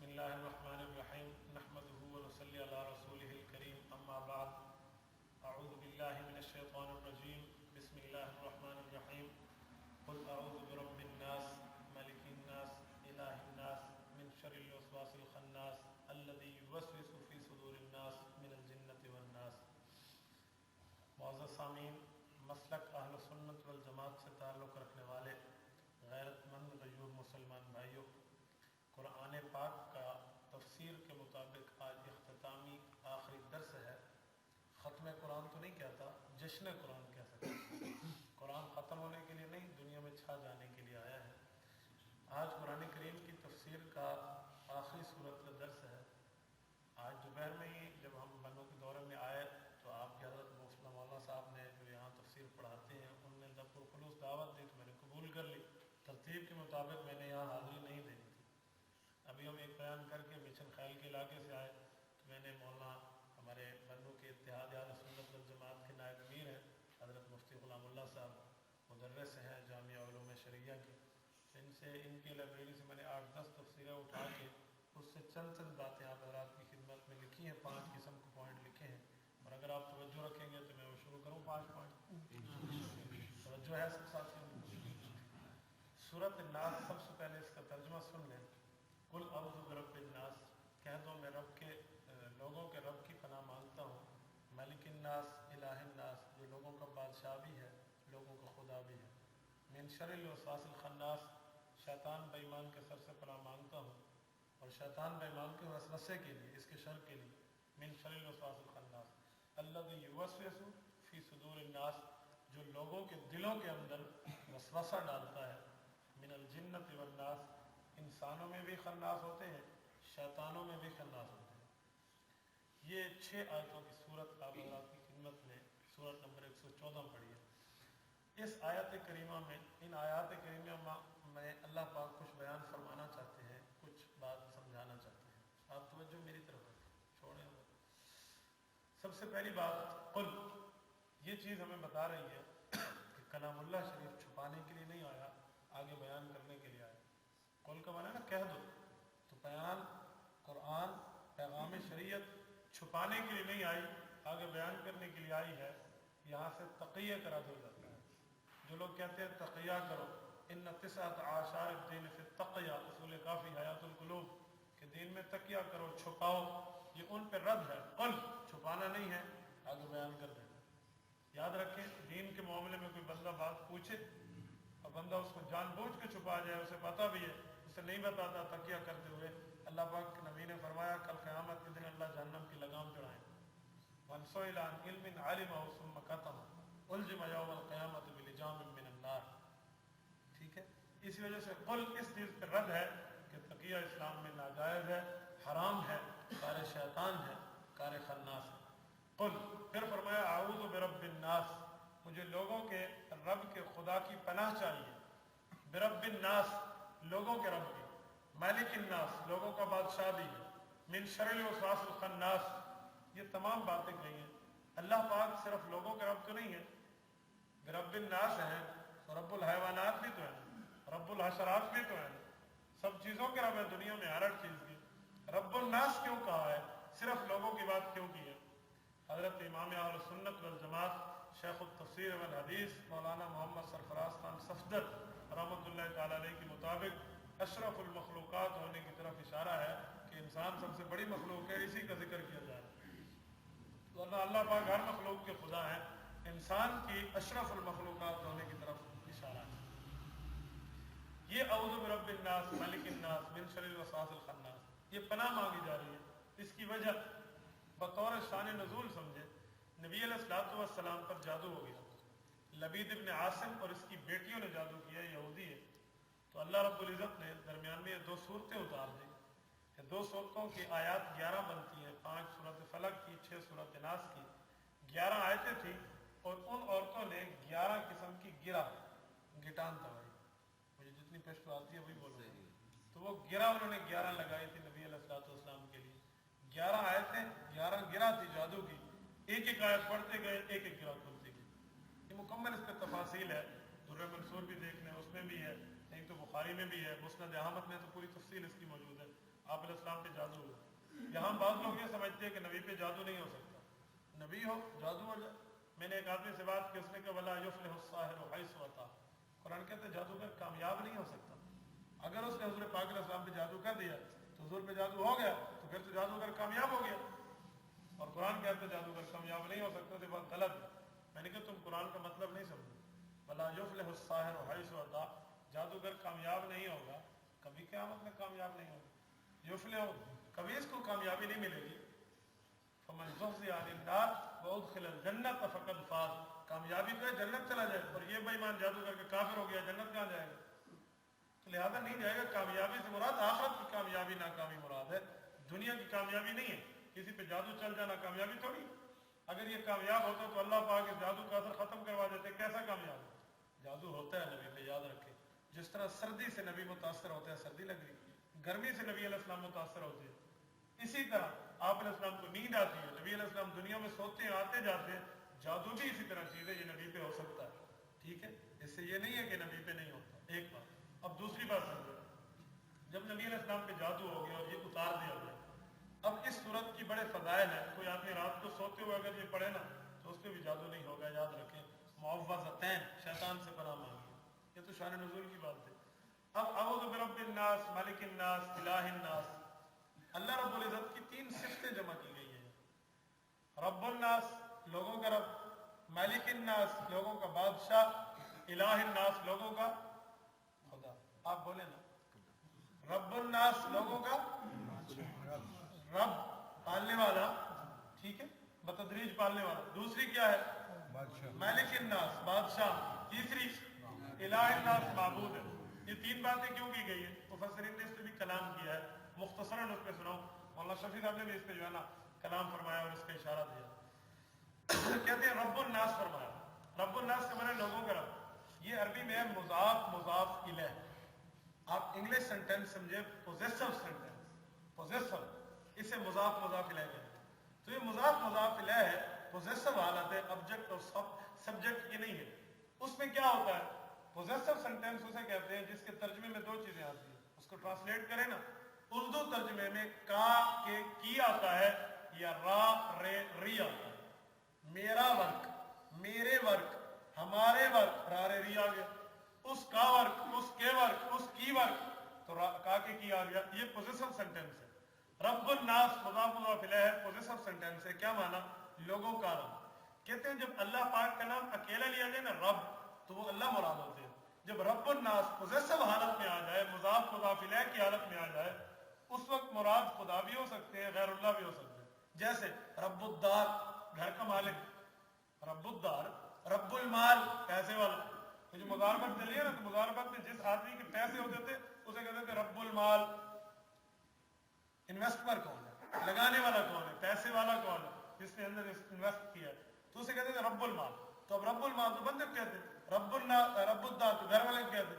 اللہ الرحمن الرحیم نحمده ونصلی علی رسولہ الکریم اما بعد اعوذ باللہ من الشیطان الرجیم بسم اللہ الرحمن الرحیم قل اعوذ برب الناس ملک الناس الہ الناس من شر الوسواس الخناس الذی یوسوس فی صدور الناس من الجنۃ والناس۔ معزز سامعین، مسلک اہل سنت والجماعت سے تعلق رکھنے والے غیرت مند غیور مسلمان بھائیوں، قرآن پاک کا تفسیر کے مطابق آج اختتامی آخری درس ہے۔ ختم قرآن تو نہیں کہتا، جشن قرآن کہہ سکتے ہیں۔ قرآن ختم ہونے کے لیے نہیں، دنیا میں چھا جانے کے لیے آیا ہے۔ آج قرآن کریم کی تفسیر کا آخری صورت کا درس ہے۔ آج دوپہر میں ہی جب ہم بنوں کے دورے میں آئے تو آپ کے حضرت مفتی مولانا صاحب نے جو یہاں تفسیر پڑھاتے ہیں ان نے جب خلوص دعوت دی تو میں نے قبول کر لی۔ ترتیب کے مطابق میں نے یہاں حاضری نہیں دینی تھی۔ ابھی ہم ایک بیان کر کے مشن خیل کے علاقے سے آئے تو میں نے مولانا ہمارے بنوں کے اتحاد اہل سنت والجماعت کے نائب امیر ہیں حضرت مفتی غلام اللہ صاحب، مدرس ہیں جامعہ علوم شرعیہ کے، ان کی لائبریری سے میں نے 8-10 تفسیریں اٹھا کے اس سے چند باتیں آپ حضرات کی خدمت میں لکھی ہیں۔ 5 قسم کے پوائنٹ لکھے ہیں، اور اگر آپ توجہ رکھیں گے تو میں وہ شروع کروں 5 پوائنٹ۔ توجہ ہے سب ساتھیوں؟ سورۃ الناس، سب سے پہلے اس کا ترجمہ سن لیں۔ قل اعوذ برب الناس، کہہ دو میں لوگوں کے رب کی پناہ مانگتا ہوں۔ ملک الناس، الہ الناس، جو لوگوں کا بادشاہ بھی ہے، لوگوں کا خدا بھی ہے۔ من شر الوسواس الخناس، شیطان بے ایمان کے سر سے پناہ مانگتا ہوں، اور شیطان بے ایمان کے وسوسے کے لیے، اس کے شر کے لیے۔ من شر الوسواس الخناس الذی یوسوس فی صدور الناس، جو لوگوں کے دلوں کے اندر وسوسہ ڈالتا ہے۔ من الجنۃ والناس، انسانوں میں بھی خناس ہوتے ہیں، شیطانوں میں بھی خناس ہوتے ہیں۔ یہ 6 آیتوں کی صورت آپ حضرات کی خدمت میں صورت نمبر 114 پڑھی ہے۔ اس آیت کریمہ میں، ان آیات کریمہ میں اللہ پاک کچھ بیان فرمانا چاہتے ہیں، کچھ بات سمجھانا چاہتے ہیں۔ آپ توجہ میری طرف چھوڑیں۔ سب سے پہلی بات، قل، یہ چیز ہمیں بتا رہی ہے کہ کلام اللہ شریف چھپانے کے لیے نہیں آیا، آگے بیان کرنے کے لیے آیا۔ قل کا معنی ہے نا کہہ دو، تو بیان قرآن پیغام شریعت چھپانے کے لیے نہیں آئی، آگے بیان کرنے کے لیے آئی ہے۔ یہاں سے تقیہ کا رد ہو جاتا ہے۔ جو لوگ کہتے ہیں تقیہ کرو، ان 9 اعشار الدین فی التقیہ، اصول کافی حیات القلوب، کہ دین میں تقیہ کرو، چھپاؤ، یہ ان پہ رد ہے۔ قل، چھپانا نہیں ہے، آگے بیان کر دینا۔ یاد رکھیں، دین کے معاملے میں کوئی بندہ بات پوچھے اور بندہ اس کو جان بوجھ کے چھپا جائے، اسے پتہ بھی ہے، اسے نہیں بتاتا تقیہ کرتے ہوئے، اللہ پاک کے نبی نے فرمایا کل قیامت کے دن اللہ جہنم کی لگام چڑھائیں۔ من سئل عن علم علمہ ثم کتمہ الجم یوم القیامۃ بلجام من النار۔ ٹھیک ہے، اسی وجہ سے قل اس چیز پہ رد ہے کہ تقیہ اسلام میں ناجائز ہے، حرام ہے، کار شیطان ہے، کار خناس ہے۔ قل، پھر فرمایا اعوذ برب الناس، مجھے لوگوں کے رب کے خدا کی پناہ چاہیے۔ برب الناس، لوگوں کے رب کی۔ مالک الناس، لوگوں کا بادشاہ بھی ہے۔ من شر الوسواس الخناس، یہ تمام باتیں کہی ہیں۔ اللہ پاک صرف لوگوں کے رب تو نہیں ہے، برب الناس ہیں تو رب الحیوانات بھی تو ہیں، رب الحشرات بھی تو ہیں، سب چیزوں کے رب ہے دنیا میں، ہر چیز کی۔ رب الناس کیوں کہا ہے، صرف لوگوں کی بات کیوں کی ہے؟ حضرت امام اہل سنت والجماعت شیخ التفسیر والحدیث مولانا محمد سرفراز خان صفدر رحمۃ اللہ تعالی علیہ کے مطابق اشرف المخلوقات ہونے کی طرف اشارہ ہے کہ انسان سب سے بڑی مخلوق ہے، اسی کا ذکر کیا جائے تو اللہ پاک ہر مخلوق کے خدا ہیں، انسان کی اشرف المخلوقات ہونے کی طرف اشارہ ہے۔ یہ اعوذ برب الناس ملک الناس من شر الوسواس الخناس، یہ پناہ مانگی جا رہی ہے۔ اس کی وجہ بطور شان نزول سمجھے، نبی علیہ الصلوۃ والسلام پر جادو ہو گیا، لبید ابن عاصم اور اس کی بیٹیوں نے جادو کیا، یہودی ہے، تو اللہ رب العزت نے درمیان میں یہ 2 صورتیں اتار دی۔ یہ 2 صورتوں کی آیات 11 بنتی ہیں، 5 سورۃ فلق کی، 6 سورۃ ناس کی، 11 آیتیں تھیں، اور ان عورتوں نے 11 قسم کی گٹان توائی، مجھے جتنی پشتو آتی ہے وہی بولوں گا، تو وہ انہوں نے 11 لگائی تھی نبی علیہ الصلوۃ والسلام کے لیے۔ 11 آیتیں، 11 گرہ تھی جادو کی، ایک ایک آیت پڑھتے گئے، ایک ایک گرہ کھلتی گئی۔ یہ مکمل اس پہ تفاصیل ہے، درہ منصور بھی دیکھ لیں، اس میں بھی ہے، نہیں تو بخاری میں بھی ہے، مسند احمد میں تو پوری تفصیل اس کی موجود ہے۔ آپ علیہ السلام پہ جادو ہوا. یہاں بعض لوگ یہ سمجھتے ہیں کہ نبی پہ جادو نہیں ہو سکتا, نبی ہو جادو ہو جائے. میں نے ایک آدمی سے بات کی, اس نے کہا ولا یفلح الساحر حیث اتی. قرآن کہتے ہیں جادوگر کامیاب نہیں ہو سکتا. اگر اس نے حضور پاک علیہ السلام پہ جادو کر دیا تو حضور پہ جادو ہو گیا تو پھر تو جادوگر کامیاب ہو گیا, اور قرآن کہتے ہیں جادوگر کامیاب نہیں ہو سکتا. تو بات غلط ہے. میں نے کہا تم قرآن کا مطلب نہیں سمجھے. ولا یفلح الساحر حیث اتی, جادوگر کامیاب نہیں ہوگا, کبھی قیامت میں کامیاب نہیں ہوگا. یفلح, کبھی اس کو کامیابی نہیں ملے گی. فمن زحزح عن النار وادخل الجنۃ فقد فاز, کامیابی تو ہے جنت چلا جائے, اور یہ بے ایمان جادوگر کے کافر ہو گیا جنت کہاں جائے گا؟ تو لہٰذا نہیں جائے گا. کامیابی سے مراد آخرت کی کامیابی ناکامی مراد ہے, دنیا کی کامیابی نہیں ہے. کسی پہ جادو چل جانا کامیابی تھوڑی. اگر یہ کامیاب ہوتا تو اللہ پاک اس جادو کا اثر ختم کروا دیتے. کیسا کامیاب ہے؟ جادو ہوتا ہے نبی پہ, یاد رکھے. جس طرح سردی سے نبی متاثر ہوتے ہیں, سردی لگ رہی, گرمی سے نبی علیہ السلام متاثر ہوتے ہیں, اسی طرح آپ علیہ السلام کو نیند آتی ہے, نبی علیہ السلام دنیا میں سوتے ہیں آتے جاتے ہیں. جادو بھی اسی طرح چیز ہے, یہ نبی پہ ہو سکتا ہے. ٹھیک ہے, اس سے یہ نہیں ہے کہ نبی پہ نہیں ہوتا. ایک بات. اب دوسری بات سمجھو, جب نبی علیہ السلام پہ جادو ہو گیا اور یہ اتار دیا گیا, اب اس صورت کی بڑے فضائل ہیں. کوئی آدمی رات کو سوتے ہوئے اگر یہ پڑھے نا تو اس پہ بھی جادو نہیں ہوگا, یاد رکھیں. معوذتین, شیطان سے پناہ مانگی, یہ تو شان نزول کی بات ہے. اب اعوذ برب الناس ملک الناس الہ الناس, اللہ رب العزت کی 3 صفتیں جمع کی گئی ہیں. رب الناس لوگوں کا رب, ملک الناس لوگوں کا بادشاہ, الہ الناس لوگوں کا خدا. آپ بولے نا, رب الناس لوگوں کا رب, پالنے والا. ٹھیک ہے, بتدریج پالنے والا. دوسری کیا ہے؟ ملک الناس بادشاہ. تیسری الہ الناس معبود ہے. یہ 3 باتیں کیوں کی گئی ہیں؟ مفسرین نے اس پہ بھی کلام کیا ہے, مختصراً اس پہ سناؤ. مولانا شفیع صاحب نے بھی اس پہ جو ہے نا کلام فرمایا اور اس کا اشارہ دیا. کہتے ہیں رب الناس فرمایا. رب الناس کا معنی لوگوں کا رب. یہ عربی میں ہے مضاف مضاف الیہ. آپ انگلش سینٹینس سمجھے پوزیسو سینٹینس, پوزیسو, اسے مضاف مضاف الیہ کہتے ہیں. تو یہ مضاف مضاف الیہ ہے, پوزیسو حالت ہے, آبجیکٹ اور سبجیکٹ کی نہیں ہے. اس میں کیا ہوتا ہے؟ پوزیسو سینٹینس اسے کہتے ہیں جس کے ترجمے میں 2 چیزیں آتی ہیں. اس کو ٹرانسلیٹ کریں نا, اردو ترجمے میں کا کے کی آتا ہے, یا را رے ری آتا ہے. میرا ورک, میرے ورک, ہمارے ورک, را رے ری آ گیا. اس کا ورک, اس کے ورک, اس کی ورک, تو کا کے کی آ گیا. یہ پوزیسو سینٹینس ہے. رب الناس مضاف مضاف الیہ ہے, پوزیسو سینٹینس ہے. کیا معنی؟ لوگوں کا رب. کہتے ہیں جب اللہ پاک کا نام اکیلا لیا جائے نا رب, تو وہ اللہ مراد ہوتے ہیں. جب رب الناس پوزیسو حالت میں آ جائے, مضاف مضاف الیہ کی حالت میں آ جائے, اس وقت مراد خدا بھی ہو سکتے ہیں, غیر اللہ بھی ہو سکتے ہیں. جیسے رب الدار, گھر کا مالک, رب الدار. رب المال, پیسے والا. جو مضاربت چلی ہے نا, تو مضاربت میں جس آدمی کے پیسے ہوتے تھے اسے کہتے تھے رب المال. انویسٹر کون ہے؟ لگانے والا کون ہے؟ پیسے والا کون ہے؟ جس نے اندر انویسٹ کیا, تو اسے کہتے تھے رب المال. تو اب رب المال تو بندے کہتے ہیں, رب الدار تو گھر والے کہتے.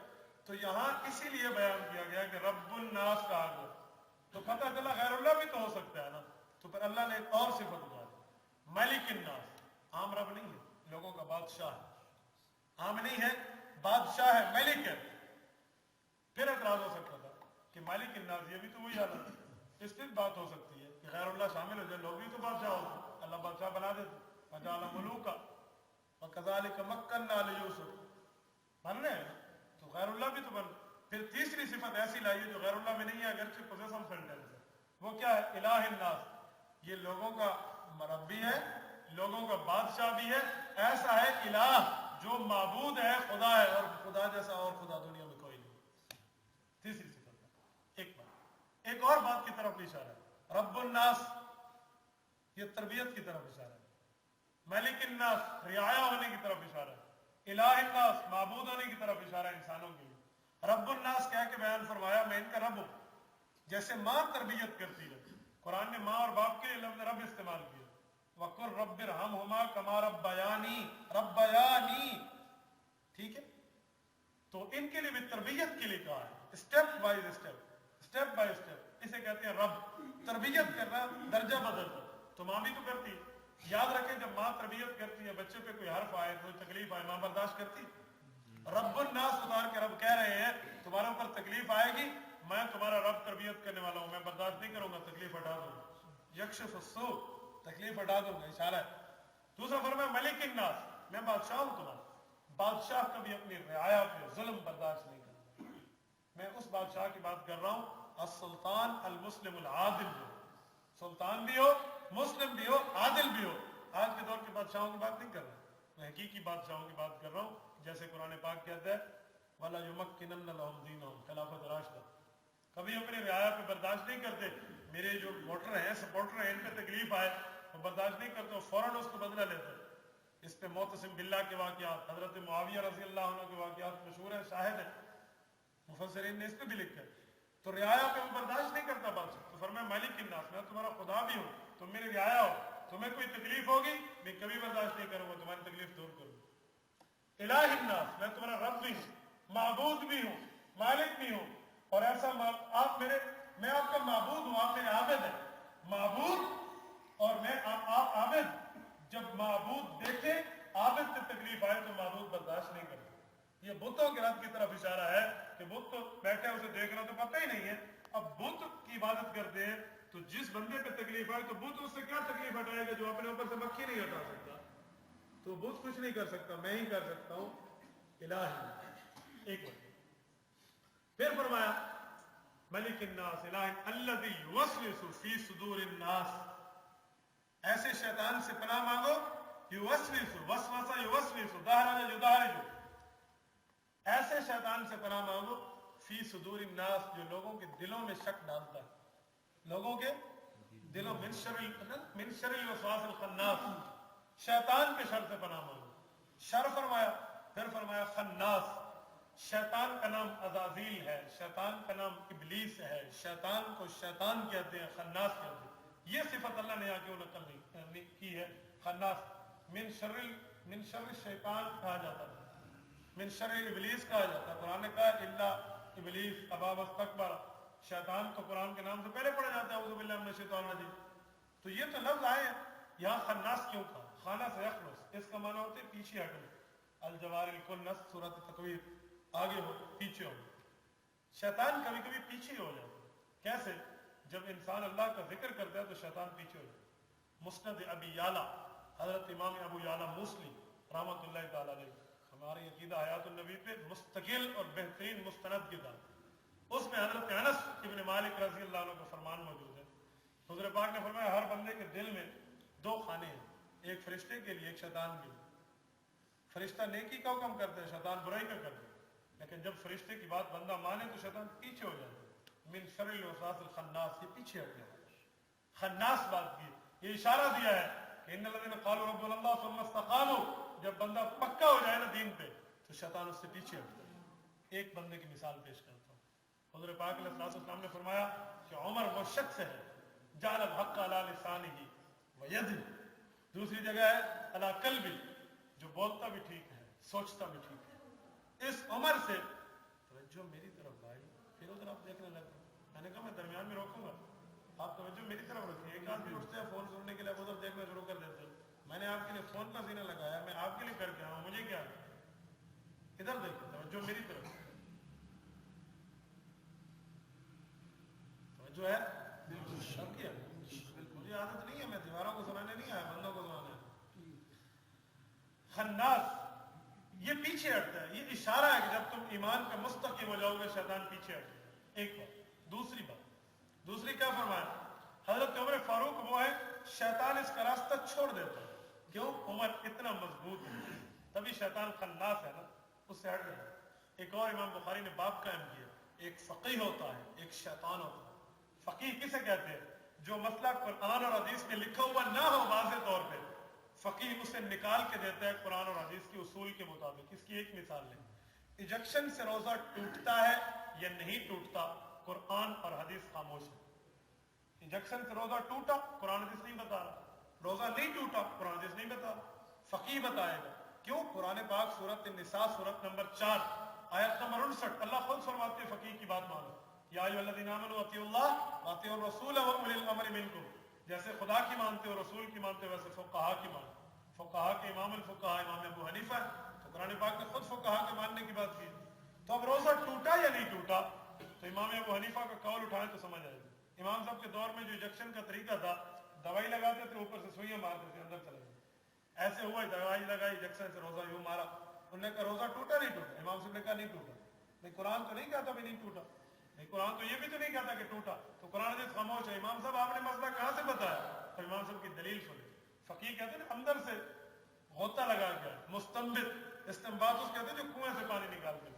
تو یہاں اسی لیے بیان کیا گیا کہ رب الناس کہا گیا, تو پتہ چلا غیر اللہ بھی تو ہو سکتا ہے نا. تو پھر اللہ نے ایک اور صفت بتا دی, ملک الناس. عام رب نہیں ہے, لوگوں کا بادشاہ ہے. عام نہیں ہے, بادشاہ ہے, ملک ہے. پھر اعتراض ہو سکتا تھا کہ مالک الناس, یہ بھی تو وہی حالت ہے. اس پہ بات ہو سکتی ہے کہ غیر اللہ شامل ہو جائے, لوگ بھی تو بادشاہ ہوتے, اللہ بادشاہ بنا دیتے. وجعل ملوکا وکذالک مکنا لیوسف, بن رہے ہیں تو غیر اللہ بھی تو بن. پھر تیسری صفت ایسی لائیے جو غیر اللہ میں نہیں ہے, اگرچہ پوزیسو سینٹینس ہے. وہ کیا ہے؟ الہ الناس. یہ لوگوں کا مربی ہے, لوگوں کا بادشاہ بھی ہے. ایسا ہے الہ جو معبود ہے, خدا ہے, اور خدا جیسا اور خدا دنیا میں کوئی نہیں. تیسری صفت. ایک بات, ایک اور بات کی طرف اشارہ ہے. رب الناس یہ تربیت کی طرف اشارہ ہے. ملک الناس رعایا ہونے کی طرف اشارہ ہے. الہ الناس معبود ہونے کی طرف اشارہ ہے انسانوں کے لیے. رب الناس کہہ کے بیان فرمایا میں ان کا رب ہوں. جیسے ماں تربیت کرتی ہے, قرآن نے ماں اور باپ کے لفظ رب استعمال کیا. وَقُلْ رَبِّ ارْحَمْهُمَا كَمَا رَبَّيَانِي رَبَّيَانِي. ٹھیک ہے, تو ان کے لیے بھی تربیت کے لیے کہا ہے, step by step, step by step. اسے کہتے ہیں رب. تربیت کرنا درجہ بدلتا. تو ماں بھی تو کرتی ہے. یاد رکھیں جب ماں تربیت کرتی ہے, بچے پہ کوئی حرف آئے, کوئی تکلیف آئے, ماں برداشت کرتی. رب الناس اتار کے رب کہہ رہے ہیں تمہارے اوپر تکلیف آئے گی, میں تمہارا رب تربیت کرنے والا ہوں، میں برداشت نہیں کروں گا، تکلیف ہٹا دوں گا، یکشف السوء، تکلیف ہٹا دوں گا، اشارہ ہے۔ دوسرا فرمایا ملک الناس، میں بادشاہ ہوں تمہارا، بادشاہ کبھی اپنی رعایا پہ ظلم برداشت نہیں کرتا، میں اس بادشاہ کی بات کر رہا ہوں السلطان المسلم العادل، جو سلطان بھی ہو، مسلم بھی ہو، عادل بھی ہو۔ آج کے دور کے بادشاہوں کی بات نہیں کر رہا، میں حقیقی بادشاہوں کی بات کر رہا ہوں، جیسے قرآن پاک کہتا ہے وَلَا يُمَكِّنَنَّ لَهُمْ دِينَهُمْ، خلافت راشدہ، کبھی اپنی رعایا پہ برداشت نہیں کرتے، میرے جو ووٹر ہیں، سپورٹر ہیں، ان پہ تکلیف آئے وہ برداشت نہیں کرتے، وہ فوراً اس کو بدلہ لیتے ہیں۔ اس پہ معتصم باللہ کے واقعات، حضرت معاویہ رضی اللہ عنہ کے واقعات مشہور ہیں، شاہد ہیں، مفسرین نے اس پہ بھی لکھا ہے۔ تو رعایا پہ وہ برداشت نہیں کرتا بادشاہ، تو فرمایا مالک الناس، میں تمہارا خدا بھی ہوں، تم میری رعایا ہو، تمہیں کوئی تکلیف ہوگی میں کبھی برداشت نہیں کروں گا، تمہاری تکلیف دور کروں گا۔ الہ الناس، میں تمہارا رب بھی ہوں، معبود بھی ہوں، مالک بھی ہوں، اور ایسا میں آپ کا معبود ہوں، آپ میرے عابد ہیں، معبود اور میں آپ عابد۔ جب معبود دیکھے عابد سے تکلیف آئے تو معبود برداشت نہیں کرتا۔ یہ بتوں کے رد کی طرف اشارہ ہے کہ بت تو بیٹھے اسے دیکھ رہا تو پتہ ہی نہیں ہے، اب بت کی عبادت کرتے ہیں تو جس بندے پہ تکلیف آئے تو بت اس سے کیا تکلیف ہٹائے گا جو اپنے اوپر سے مکھی نہیں ہٹا سکتا، تو بت کچھ نہیں کر سکتا، میں ہی کر سکتا ہوں۔ الہی ایک منٹ پھر فرمایا ملک الناس الہ الذی یوسوس فی صدور الناس، ایسے شیطان سے پناہ مانگو، یوسوس وسوسہ یوسوس دہرج یدہرج، ایسے شیطان سے پناہ مانگو فی صدور الناس، جو لوگوں کے دلوں میں شک ڈالتا ہے، لوگوں کے دلوں من شر الوسواس الخناس، شیطان کے شر سے پناہ مانگو۔ شر فرمایا، پھر فرمایا خناس، شیطان کا نام عزازیل ہے، شیطان کا نام ابلیس ہے، شیطان کو شیطان کہتے ہیں، خناس کہتے ہیں، یہ صفت اللہ نے آگے نقل نہیں کی ہے۔ خناس من شر الشیطان کہا جاتا ہے، من شر ابلیس کہا جاتا ہے، قرآن نے کہا الا ابلیس ابا واستکبر، شیطان تو قرآن کے نام سے پہلے پڑھا جاتا ہے اعوذ باللہ من الشیطان الرجیم، تو یہ تو لفظ آئے ہیں، یہاں خناس کیوں کہا؟ خانہ سے یخنس، اس کا معنی ہوتا ہے پیچھے ہٹنا، الجوار الکنس سورۃ تکویر، آگے ہو پیچھے ہو، شیطان کبھی کبھی پیچھے ہو جاتا ہے، کیسے؟ جب انسان اللہ کا ذکر کرتا ہے تو شیطان پیچھے ہو جاتا ہے۔ مسند ابی یعلا، حضرت امام ابو یعلا موصلی رحمۃ اللہ تعالی علیہ، ہماری عقیدہ حیات النبی پہ مستقل اور بہترین مستند کتاب، اس میں حضرت انس ابن مالک رضی اللہ عنہ کا فرمان موجود ہے، حضور پاک نے فرمایا ہر بندے کے دل میں دو خانے ہیں، ایک فرشتے کے لیے، ایک شیطان کے لیے۔ فرشتہ نیکی کا حکم کرتے ہیں، شیطان برائی کا کرتے ہیں، لیکن جب فرشتے کی بات بندہ مانے تو شیطان پیچھے ہو جاتا ہے۔ من شر الوسواس الخناس، یہ پیچھے ہٹ گیا، خناس بات کی، یہ اشارہ دیا ہے کہ ان الذین قالوا ربنا اللہ ثم استقاموا، جب بندہ پکا ہو جائے نا دین پہ تو شیطان اس سے پیچھے ہٹتا ہے۔ ایک بندے کی مثال پیش کرتا ہوں، حضور پاک علیہ السلام نے فرمایا کہ عمر وہ شخص ہے جعل الحق علی لسانہ ویدہ، دوسری جگہ ہے علی قلبہ، جو بولتا بھی ٹھیک ہے سوچتا بھی ٹھیک ہے۔ اس عمر سے توجہ میری طرف آئی، پھر ادھر آپ دیکھنے لگے، میں نے کہا میں درمیان میں روکوں گا، آپ توجہ میری طرف رکھیں۔ ایک آدمی اٹھتے ہیں فون سننے کے لیے، ادھر دیکھنا شروع کر دیتے ہیں، میں نے آپ کے لیے فون کا سینہ لگایا، میں آپ کے لیے کر کے آؤں، مجھے کیا، ادھر دیکھیں، توجہ میری طرف، توجہ ہے سب کی ہے، مجھے عادت نہیں ہے، میں دیواروں کو سنانے نہیں آیا، بندوں کو سنانے آیا۔ خناس یہ پیچھے ہٹتا ہے، یہ اشارہ ہے کہ جب تم ایمان پہ مستقیم ہو جاؤ گے شیطان پیچھے ہٹے گا، ایک بات۔ دوسری کیا فرمایا؟ حضرت عمر فاروق وہ ہے شیطان اس کا راستہ چھوڑ دیتا ہے، کیوں؟ عمر اتنا مضبوط ہے، تبھی شیطان خناس ہے نا، اس سے ہٹ جائے۔ ایک اور امام بخاری نے باب قائم کیا، ایک فقیہ ہوتا ہے، ایک شیطان ہوتا ہے۔ فقیہ کسے کہتے ہیں؟ جو مسئلہ قرآن اور حدیث میں لکھا ہوا نہ ہو واضح طور پہ، فقیہ اسے نکال کے دیتا ہے قرآن اور حدیث کے اصول کے مطابق۔ اس کی ایک مثال لیں، ایجکشن سے روزہ ٹوٹتا ہے یا نہیں ٹوٹتا، قرآن اور حدیث خاموش ہے۔ انجیکشن سے روزہ ٹوٹا، قرآن حدیث نہیں بتا رہا، روزہ نہیں ٹوٹا، قرآن حدیث نہیں بتا رہا، فقیہ بتائے گا۔ کیوں؟ قرآن پاک سورۃ النساء سورۃ نمبر 4 آیت نمبر 59 اللہ خود فرماتے ہیں فقیہ کی بات مانو، یا ایھا الذین آمنوا اطیعوا اللہ واطیعوا الرسول واولی الامر منکم، جیسے خدا کی مانتے ہو رسول کی مانتے ہو ویسے فقہا کی مانو۔ فقہا کے امام الفقہا امام ابو حنیفہ ہے، تو قرآن پاک نے خود فقہا کے ماننے کی بات کی۔ تو اب روزہ ٹوٹا یا نہیں ٹوٹا؟ تو امام ابو حنیفہ کا قول اٹھائیں تو سمجھ آئے گا. امام صاحب کے دور میں جو انجیکشن کا طریقہ تھا, دوائی لگاتے تھے اوپر سے سوئیاں مارتے تھے اندر چلے گئے, ایسے ہوا دوائی لگائی انجیکشن سے روزہ یوں مارا. انہوں نے کہا روزہ ٹوٹا نہیں ٹوٹا؟ امام صاحب نے کہا نہیں ٹوٹا. نہیں قرآن تو نہیں کہتا بھی نہیں ٹوٹا, نہیں قرآن تو یہ بھی تو نہیں کہتا کہ ٹوٹا. تو قرآن حدیث خاموش ہے. امام صاحب آپ نے مسئلہ کہاں سے بتایا؟ تو امام صاحب کی دلیل سنی. فقیہ کہتے ہیں اندر سے غوطہ لگا گیا, مستنبت, استنباط اس کہتے ہیں جو کنویں سے پانی نکال کے.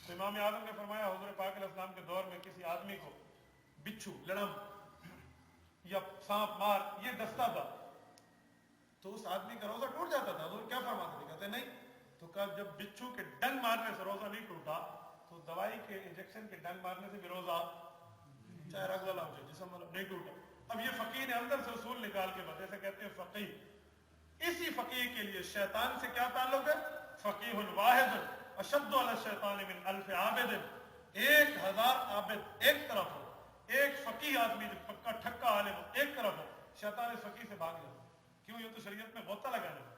تو امام اعظم نے فرمایا حضور پاک علیہ السلام کے دور میں کسی آدمی کو بچھو, لڑم یا سانپ مار یہ ڈستا تھا تو اس آدمی کا روزہ ٹوٹ جاتا تھا. حضور کیا فرماتے تھے؟ کہتے نہیں. تو کہا جب بچھو کے ڈنگ مارنے سے روزہ نہیں ٹوٹا تو دوائی کے انجیکشن کے ڈنگ مارنے سے بھی روزہ چاہے رگ والا ہو جائے جسم والا نہیں ٹوٹا. اب یہ فقیہ نے اندر سے اصول نکال کے بتائے, سے کہتے ہیں فقیہ. اسی فقیہ کے لیے شیطان سے کیا تعلق ہے؟ فقیہ واحد اشد علی الشیطان من الف عابد. 1000 عابد ایک طرف ہو, ایک فقیہ آدمی جو پکا ٹھکا عالم ہو ایک طرف ہو, شیطان اس فقیہ سے بھاگ جاتا. کیوں؟ یہ تو شریعت میں غوطہ لگانا ہے.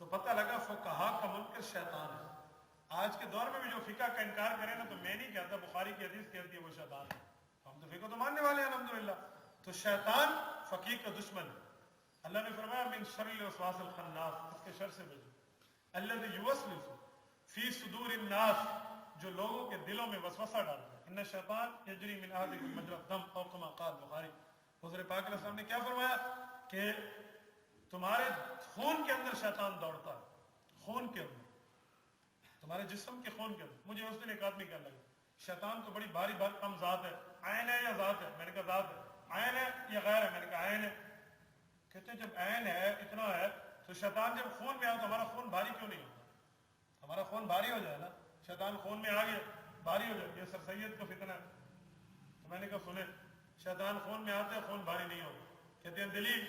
تو پتہ لگا فقہا کا منکر شیطان ہے. آج کے دور میں بھی جو فقہ کا انکار کرے نا, تو میں نہیں کہتا, بخاری کی حدیث کہتی ہے وہ شیطان ہے. ہم تو فقہ تو ماننے والے ہیں الحمدللہ. تو شیطان فقیہ کا دشمن ہے. اللہ نے فرمایا من شر الوسواس الخناس, اس کے شر سے بچو. الذی یوسوس فی صدور الناس, جو لوگوں کے دلوں میں وسوسہ ڈالتا ہے. ان الشیطان یجری من احدکم مجرى الدم او کما قال بخاری. حضور پاک علیہ السلام نے کیا فرمایا کہ تمہارے خون کے اندر شیطان دوڑتا ہے, خون کے اندر, تمہارے جسم کے خون کے اندر. مجھے اس دن ایک آدمی کہنے لگا شیطان تو بڑی بھاری بھرکم ذات ہے, عین ہے یا ذات ہے؟ میں نے کہا ذات ہے. عین ہے یا غیر ہے؟ میں نے کہا عین ہے. کہتے ہیں جب عین ہے, اتنا ہے, تو شیطان جب خون میں آؤ تو ہمارا خون بھاری کیوں نہیں ہوتا؟ ہمارا خون بھاری ہو جائے نا. شیطان خون میں آ گیا بھاری ہو جائے. یہ سر سید کا فتنہ ہے. تو میں نے کہا سنیں, شیطان خون میں آتے ہیں خون بھاری نہیں ہوتا. کہتے ہیں دلیل؟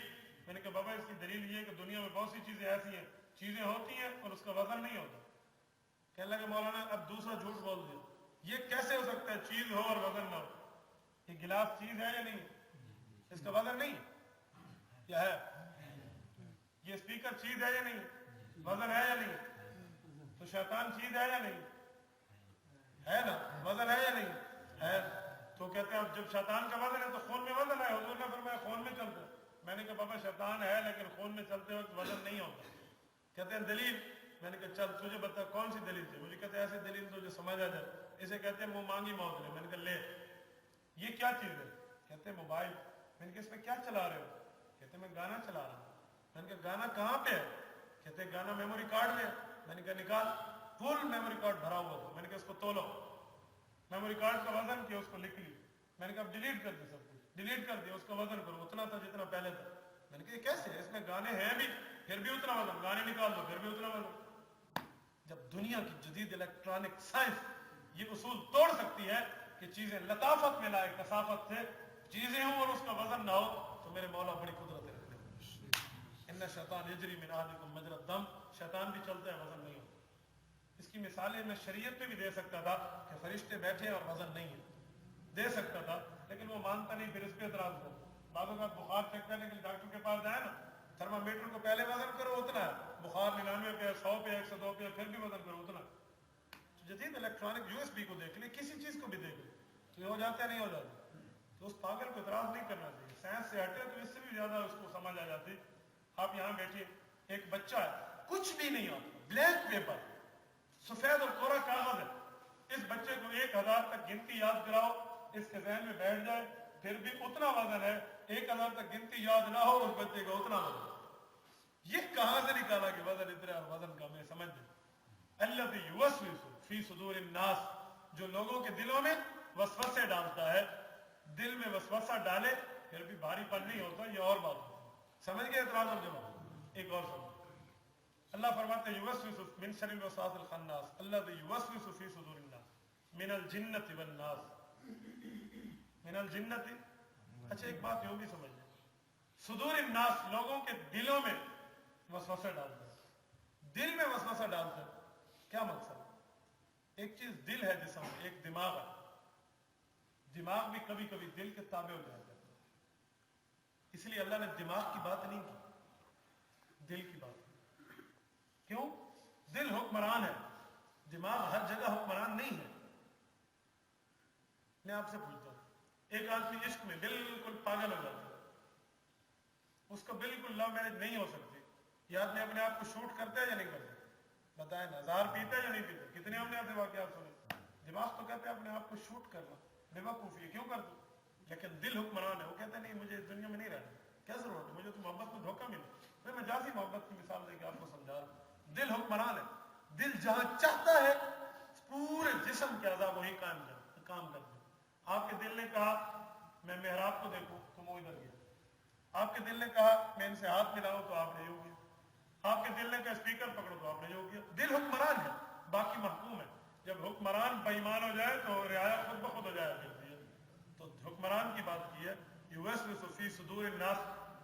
میں نے کہا بابا اس کی دلیل یہ ہے کہ دنیا میں بہت سی چیزیں ایسی ہیں, چیزیں ہوتی ہیں اور اس کا وزن نہیں ہوتا. کہنے لگا مولانا اب دوسرا جھوٹ بول دیا, یہ کیسے ہو سکتا ہے چیز ہو اور وزن نہ ہو؟ یہ گلاس چیز ہے یا نہیں؟ اس کا وزن نہیں یا ہے؟ یہ اسپیکر چیز ہے یا نہیں؟ وزن ہے یا نہیں؟ تو شیطان چیز ہے یا نہیں؟ ہے نا, وزن ہے یا نہیں؟ ہے. تو کہتے ہیں اب جب شیطان کا وزن ہے تو خون میں وزن ہے. حضور نے فرمایا خون میں چلتا ہے. میں نے کہا بابا شیطان ہے لیکن خون میں چلتے وقت وزن نہیں ہوتا. کہتے ہیں دلیل؟ میں نے کہا چل تجھے بتا کون سی دلیل تھی. مجھے کہتے ہیں ایسی دلیل تو جو سمجھ آ جائے. اسے کہتے ہیں منہ مانگی موت لے. میں نے کہا لے. یہ کیا چیز ہے؟ کہتے ہیں موبائل. میں نے کہا اس میں کیا چلا رہے ہو؟ کہتے ہیں میں گانا چلا رہا ہوں. میں نے کہا گانا کہاں پہ ہے؟ کہتے ہیں گانا میموری کارڈ میں. میں نے کہا نکال. فل میموری کارڈ بھرا ہوا تھا. میں نے کہا اس کو تولو. میموری کارڈ کا وزن کیا, اس کو لکھ لی. میں نے کہا ڈیلیٹ کر دیا, سب کچھ ڈیلیٹ کر دیا, اس کا وزن کرو اتنا تھا جتنا پہلے تھا. میں نے کہا یہ کیسے ہے؟ اس میں گانے ہیں بھی پھر بھی اتنا وزن, گانے نکال دو پھر بھی اتنا وزن. جب دنیا کی جدید الیکٹرانک سائنس یہ اصول توڑ سکتی ہے کہ چیزیں لطافت میں لائے, کثافت سے چیزیں ہوں اور اس کا وزن نہ ہو, تو میرے مولا بڑی قدرت رکھتے ہیں. ان شیطان یجری من احدکم مجری الدم, شیطان بھی چلتا ہے وزن نہیں ہوتا. اس کی مثالیں میں شریعت میں بھی دے سکتا تھا کہ فرشتے بیٹھے اور وزن نہیں ہے, دے سکتا تھا, لیکن وہ مانتا نہیں. پھر اس پہ اعتراض کرتا. بعض اوقات بخار چیک کرنے کے لیے ڈاکٹر کے پاس جائے نا, تھرمامیٹر کو پہلے وزن کرو اتنا ہے, بخار 99 پہ 100 پہ 102 پہ, پھر بھی وزن کرو اتنا. جدید الیکٹرانک یو ایس بی کو دیکھ لیں, کسی چیز کو بھی دیکھ لیں, تو یہ ہو جاتا ہے نہیں ہو جاتا. تو اس پاگل کو اعتراض نہیں کرنا چاہیے. سائنس سے ہٹے تو اس سے بھی زیادہ اس کو سمجھ آ جاتی. آپ یہاں بیٹھیے, ایک بچہ ہے, کچھ بھی نہیں ہوتا, بلینک پیپر, سفید اور کوڑا کاغذ ہے. اس بچے کو 1000 تک گنتی یاد کراؤ, اس کے ذہن میں بیٹھ جائے, پھر بھی اتنا وزن ہے. 1000 تک گنتی یاد نہ ہو, اس بچے کا اتنا وزن. یہ کہاں سے نکالا کہ وزن اتنا اور وزن کا؟ میں سمجھ دیں. الذی یوسوس فی صدور الناس, جو لوگوں کے دلوں میں وسوسے ڈالتا ہے. دل میں وسوسہ ڈالے پھر بھی بھاری پن نہیں ہوتا, یہ اور بات ہوتی. سمجھ گئے اعتراض اور جواب؟ ایک اور سمجھ. اللہ فرماتے ہیں یوسوس من شر الوسواس الخناس الذی یوسوس فی صدور الناس من الجنۃ والناس. من الجنۃ, اچھا ایک بات یوں بھی سمجھ لیں, صدور الناس لوگوں کے دلوں میں وسوسہ ڈالتا ہے. دل میں وسوسہ ڈالتا ہے, کیا مقصد؟ ایک چیز دل ہے جسم میں, ایک دماغ ہے. دماغ بھی کبھی کبھی دل کے تابع ہو جاتا ہے. اس لیے اللہ نے دماغ کی بات نہیں کی, دل کی بات. کیوں؟ دل حکمران ہے, دماغ ہر جگہ حکمران نہیں ہے. میں آپ سے پوچھتا ہوں، ایک آدمی عشق میں بالکل پاگل ہو جاتا ہے، اس کا بالکل لو میرج نہیں ہو سکتی، یہ آدمی اپنے آپ کو شوٹ کرتا ہے یا نہیں کرتا؟ بتائیں نا، ہزار پیتا ہے یا نہیں پیتا؟ کتنے ہم نے آپ سے واقعات سنے؟ دماغ تو کہتے ہیں اپنے آپ کو شوٹ کرنا، بے وقوفی ہے، کیوں کر دوں؟ لیکن دل حکمران ہے، وہ کہتا ہے نہیں مجھے اس دنیا میں نہیں رہنا، کیا ضرورت ہے، مجھے تو محبت میں دھوکہ ملا۔ میں جازی محبت کی مثال دے کے آپ کو سمجھا رہا ہوں، دل حکمران ہے، دل جہاں چاہتا ہے پورے جسم کے اعضاء وہی کام کرتے ہیں۔ آپ کے دل نے کہا میں محراب کو دیکھوں تو وہ ادھر گیا، آپ کے دل نے کہا میں ان سے ہاتھ ملاؤں تو آپ نہیں ہوگی، آپ کے دل نے کہا اسپیکر پکڑو تو آپ نہیں ہوگی۔ دل حکمران ہے، باقی محکوم ہے۔ جب حکمران بے ایمان ہو جائے تو رعایا خود بخود ہو جایا کرتی ہے۔ تو حکمران کی بات کی ہے، یوسوس فی صدور الناس،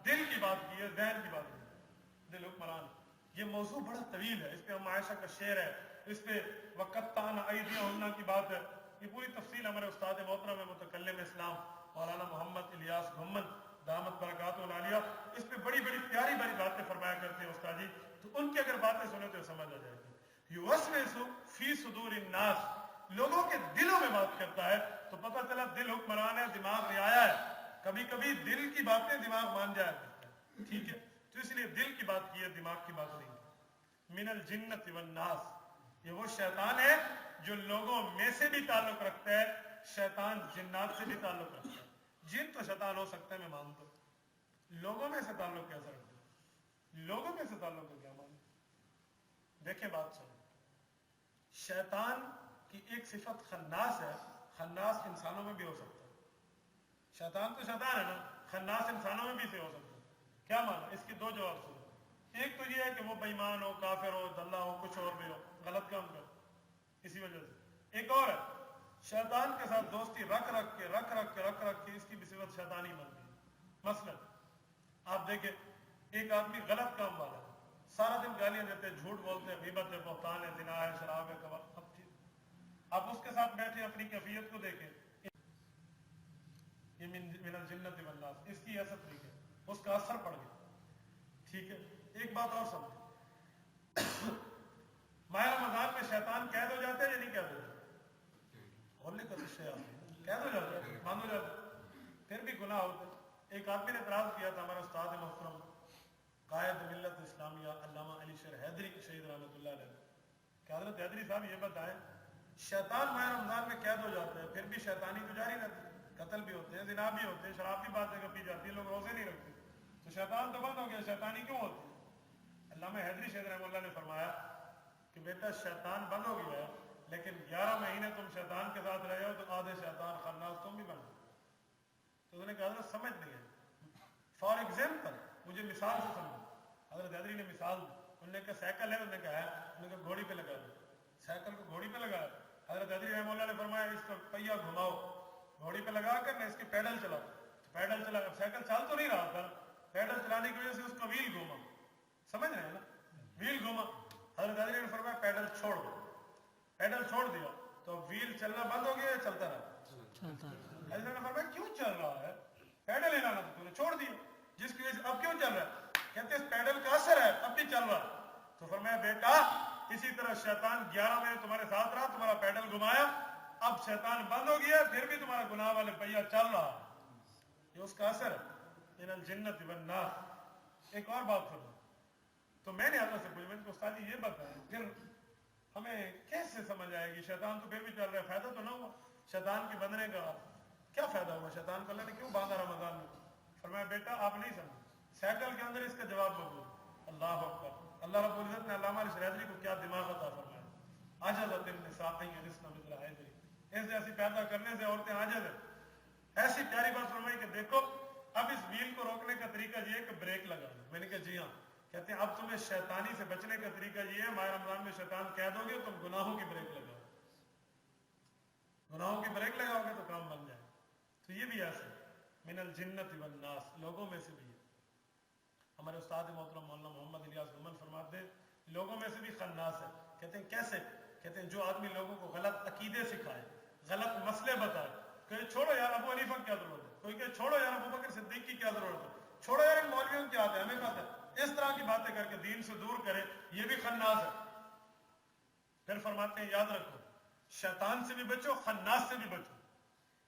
دل کی بات کی ہے، ذہن کی بات کی ہے، دل حکمران۔ یہ موضوع بڑا طویل ہے، اس پہ ہم عائشہ کا شعر ہے، اس پہ وقتان ایدیہن کی بات ہے، یہ پوری تفصیل ہمارے استاد محترم متکلم اسلام مولانا محمد الیاس گھمن دامت برکاتہ العالیہ اس پہ بڑی بڑی پیاری بڑی باتیں فرمایا کرتے ہیں استاد جی، تو ان کی اگر باتیں سنیں تو سمجھ آ جائے گی۔ یوسوس فی صدور الناس، لوگوں کے دلوں میں بات کرتا ہے، تو پتہ چلا دل حکمران ہے، دماغ رعایا ہے، کبھی کبھی دل کی باتیں دماغ مان جایا کرتا ہے، ٹھیک ہے؟ تو اس لیے دل کی بات کی ہے، دماغ کی بات نہیں کی۔ من الجنت والناس، یہ وہ شیطان ہے جو لوگوں میں سے بھی تعلق رکھتا ہے، شیطان جنات سے بھی تعلق رکھتا ہے۔ جن تو شیطان ہو سکتا ہے میں مانتا ہوں، لوگوں میں سے تعلق کیسا رکھتا ہے؟ لوگوں میں سے تعلق کو کیا مانتے؟ دیکھیں بات سنیں، شیطان کی ایک صفت خناس ہے، خناس انسانوں میں بھی ہو سکتا ہے، شیطان تو شیطان ہے نا، خناس انسانوں میں بھی سے ہو سکتا ہے، کیا مانا؟ اس کے دو جواب سنو، ایک تو یہ ہے کہ وہ بے ایمان ہو، کافر ہو، دلہ ہو، کچھ اور بھی ہو، غلط کام کر اسی وجہ سے۔ ایک اور ہے، شیطان کے ساتھ دوستی رکھ کے اس کی بھی صفت شیطانی بن گئی۔ مثلا آپ دیکھیں ایک آدمی غلط کام والا ہے، سارا دن گالیاں دیتے ہیں، جھوٹ بولتے ہیں، غیبت ہے، بہتان ہے، زنا ہے، شراب ہے، کباب، اب ٹھیک، آپ اس کے ساتھ بیٹھے اپنی کیفیت کو دیکھیں، یہ من الجنت والناس، اس کی حیثیت دیکھیں، اس کا اثر پڑ گیا، ٹھیک ہے؟ ایک بات اور سمجھیں، ماہ رمضان میں شیطان قید ہو جاتے ہیں یا نہیں قید ہو جاتے؟ ہونے کا قید ہو جاتے ہیں، بند ہو جاتے ہیں، پھر بھی گناہ ہوتے ہیں۔ ایک آدمی نے اعتراض کیا تھا ہمارا استاد محترم قائد ملت اسلامیہ علامہ علی شیر حیدری شہید رحمۃ اللہ علیہ کہ حضرت حیدری صاحب یہ بتائیں، شیطان ماہ رمضان میں قید ہو جاتے ہیں، پھر بھی شیطانی تو جاری رہتی ہے، قتل بھی ہوتے ہیں، زنا بھی ہوتے ہیں، شراب بھی بعض جگہ پی جاتی ہے، لوگ روزے نہیں رکھتے، تو شیطان تو بند ہو گیا، شیطانی کیوں ہوتی ہے؟ علامہ حیدری شہید رحمۃ اللہ نے فرمایا کہ بیٹا شیطان بند ہو گیا ہے، لیکن 11 مہینے تم شیطان کے ساتھ رہے ہو تو آدھے شیطان خناس تم بھی بن گئے۔ تو انہوں نے کہا حضرت سمجھ نہیں ہے، فار ایگزامپل مجھے مثال سے سمجھو۔ حضرت حیدری نے مثال دی، انہوں نے کہا سائیکل ہے، انہوں نے کہا ہے، انہوں نے کہا گھوڑی پہ لگا دو، سائیکل کو گھوڑی پہ لگایا۔ حضرت حیدری رحمہ اللہ نے فرمایا اس کا پہیا گھماؤ، گھوڑی پہ لگا کر نہ اس کے پیڈل چلاؤ، پیڈل چلا، سائیکل چل تو نہیں رہا تھا، پیڈل چلانے کی وجہ سے اس کا ویل گھوما، سمجھ رہے ہیں نا، ویل گھوما۔ حضرت حیدری نے فرمایا پیڈل چھوڑ دو، پیڈل چھوڑ دیا تو ویل چلنا بند ہو گیا یا چلتا رہا؟ حضرت نے فرمایا کیوں چل رہا ہے؟ پیڈل ہلانا تو تو نے چھوڑ دیا، جس کی وجہ سے اب کیوں چل رہا ہے؟ کہتے ہیں اس پیڈل کا اثر ہے، اب بھی چل رہا ہے۔ تو فرمایا بیٹا اسی طرح شیطان 11 مہینے تمہارے ساتھ رہا، تمہارا پیڈل گھمایا، اب شیطان بند ہو گیا، پھر بھی تمہارا گناہ والے پہیا چل رہا، یہ اس کا اثر ہے، من الجنت والناس۔ ایک اور بات فرمایا، تو میں نے حضرت سے پوچھا، میں نے کہا استاد جی یہ بتائیں پھر ہمیں کیسے سمجھ آئے گی، شیطان تو پھر بھی چل رہا ہے، فائدہ تو نہ ہوا شیطان کی بندنے کا، کیا فائدہ ہوا شیطان کو اللہ نے کیوں باندھا رمضان میں؟ فرمایا بیٹا آپ نہیں سمجھے، سائیکل کے اندر اس کا جواب موجود۔ اللہ اکبر، اللہ رب العزت نے علامہ علی شریعتی کو کیا دماغ عطا فرمایا، عجزت النساء ان یلدن مثل حیدر، ایسے ایسی پیدا کرنے سے عورتیں عاجز ہیں۔ ایسی پیاری بات فرمائی کہ دیکھو اب اس ویل کو روکنے کا طریقہ یہ ہے کہ بریک لگا دو۔ میں نے کہا جی ہاں، کہتے ہیں اب تمہیں شیطانی سے بچنے کا طریقہ یہ ہے، ماہ رمضان میں شیطان قید ہو گے تم گناہوں کی بریک لگاؤ، گناہوں کی بریک لگاؤ گے تو کام بن جائے۔ تو یہ بھی ایسے من الجنت والناس، لوگوں میں سے بھی ہے۔ ہمارے استاد محترم مولانا محمد الیاس گھمن فرماتے ہیں لوگوں میں سے بھی خناس ہے۔ کہتے ہیں کیسے؟ کہتے ہیں جو آدمی لوگوں کو غلط عقیدے سکھائے، غلط مسئلے بتائے، کہ چھوڑو یار ابو حنیفہ کی کیا ضرورت ہے، کوئی کہ چھوڑو یار ابو بکر صدیق کی کیا ضرورت ہے، چھوڑو یار ان مولویوں کی عادت ہے ہمیں کہتا ہے، اس طرح کی باتیں کر کے دین سے دور کرے، یہ بھی خناس ہے۔ پھر فرماتے ہیں یاد رکھو شیطان سے بھی بچو، خناس سے بھی بچو۔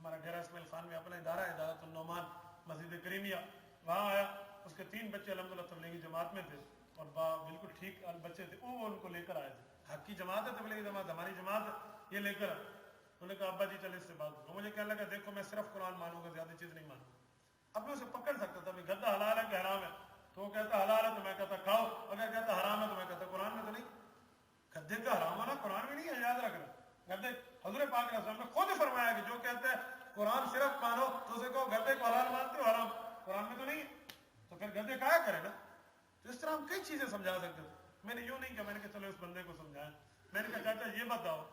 ہمارا ڈیرا اسماعیل خان میں اپنا ادارہ ہے ہدایت النعمان مسجد کریمیہ، وہاں آیا، اس کے 3 بچے الحمدللہ تبلیغی جماعت میں تھے اور بالکل ٹھیک بچے تھے، وہ ان کو لے کر آئے تھے، حق کی جماعت ہے تبلیغی جماعت، ہماری جماعت ہے، یہ لے کر آئے۔ انہوں نے کہا ابا جی چلے اس سے بات کرو، مجھے کہنے لگا دیکھو میں صرف قرآن مانوں گا، زیادہ چیز نہیں مانوں گا۔ اب میں اسے پکڑ سکتا تھا، گدا حلال ہے کہ حرام ہے، تو وہ کہتا حلال ہے تو میں کہتا کھاؤ، اگر کہتا حرام ہے تو میں کہتا قرآن میں تو نہیں، گدے کا حرام ہونا قرآن میں نہیں ہے، یاد رکھنا۔ گدے حضور پاک علیہ السلام نے خود فرمایا کہ جو کہتے ہیں قرآن صرف مانو تو اسے کہو گدے کو حلال مانتے ہو، حرام قرآن میں تو نہیں ہے، تو پھر گدے کہا کرے نا۔ تو اس طرح ہم کئی چیزیں سمجھا سکتے تھے۔ میں نے یوں نہیں کہا، میں نے کہا چلو اس بندے کو سمجھائیں، میں نے کہا چاچا یہ بتاؤ